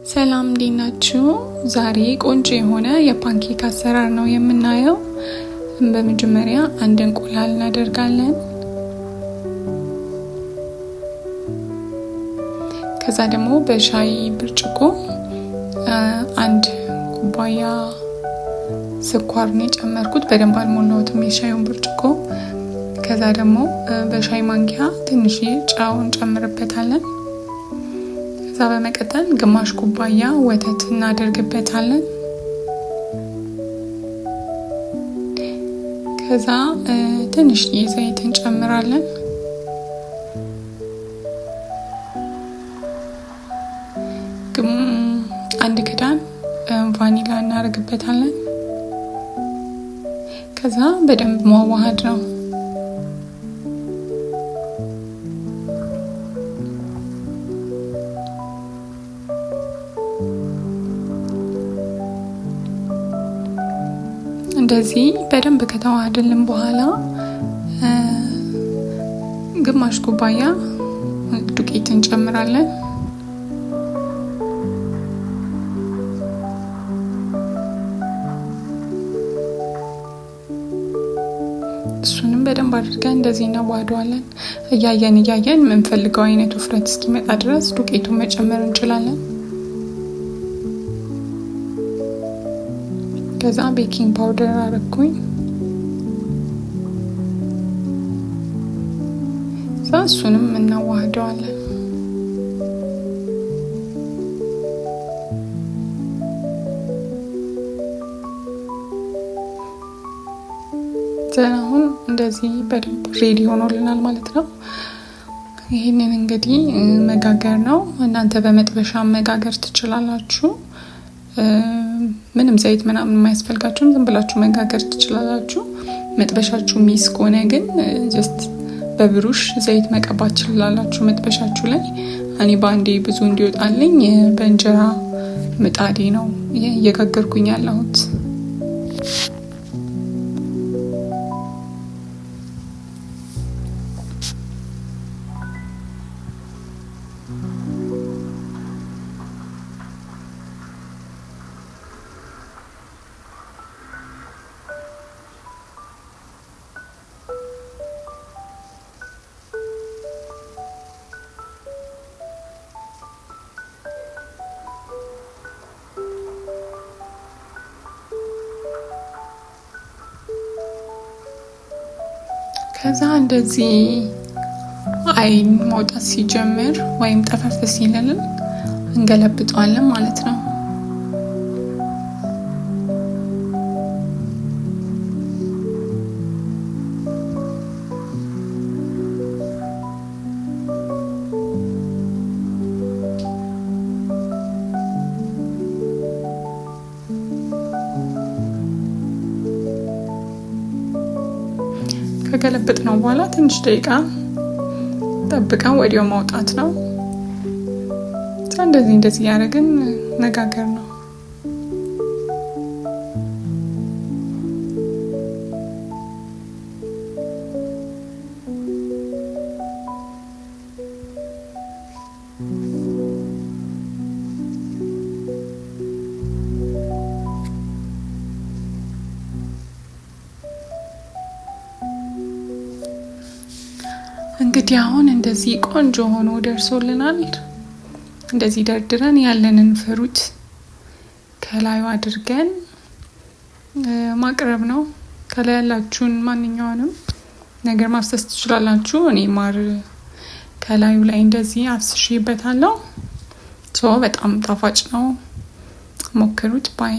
ሰላም እንዴት ናችሁ? ዛሬ ቆንጆ የሆነ የፓንኬክ አሰራር ነው የምናየው። በመጀመሪያ አንድ እንቁላል እናደርጋለን። ከዛ ደግሞ በሻይ ብርጭቆ አንድ ኩባያ ስኳር ነው የጨመርኩት። በደንብ አልሞላሁትም የሻዩን ብርጭቆ። ከዛ ደግሞ በሻይ ማንኪያ ትንሽ ጨው እንጨምርበታለን። ከዛ በመቀጠል ግማሽ ኩባያ ወተት እናደርግበታለን። ከዛ ትንሽ ዘይት እንጨምራለን። አንድ ክዳን ቫኒላ እናደርግበታለን። ከዛ በደንብ ማዋሃድ ነው። እንደዚህ በደንብ ከተዋሃደልን በኋላ ግማሽ ኩባያ ዱቄት እንጨምራለን። እሱንም በደንብ አድርገን እንደዚህ እናዋህደዋለን። እያየን የምንፈልገው አይነት ውፍረት እስኪመጣ ድረስ ዱቄቱን መጨመር እንችላለን። ከዛ ቤኪንግ ፓውደር አረኩኝ። እሱንም እናዋህደዋለን። አሁን እንደዚህ በደንብ ሬዲ ሆኖልናል ማለት ነው። ይህንን እንግዲህ መጋገር ነው። እናንተ በመጥበሻ መጋገር ትችላላችሁ። ምንም ዘይት ምናምን የማያስፈልጋችሁም፣ ዝም ብላችሁ መጋገር ትችላላችሁ። መጥበሻችሁ ሚስ ከሆነ ግን ጀስት በብሩሽ ዘይት መቀባት ትችላላችሁ መጥበሻችሁ ላይ። እኔ ባንዴ ብዙ እንዲወጣልኝ በእንጀራ ምጣዴ ነው እየጋገርኩኝ ያለሁት። ከዛ እንደዚህ አይን መውጣት ሲጀምር ወይም ጠፈፍ ሲልልን እንገለብጠዋለን ማለት ነው። ከገለበጥ ነው በኋላ ትንሽ ደቂቃ ጠብቀን ወዲያው ማውጣት ነው። እንደዚህ ያደረግን መጋገር ነው። እንግዲህ አሁን እንደዚህ ቆንጆ ሆኖ ደርሶልናል። እንደዚህ ደርድረን ያለንን ፍሩት ከላዩ አድርገን ማቅረብ ነው። ከላይ ያላችሁን ማንኛውንም ነገር ማፍሰስ ትችላላችሁ። እኔ ማር ከላዩ ላይ እንደዚህ አፍስሼበታለሁ። በጣም ጣፋጭ ነው። ሞክሩት ባይ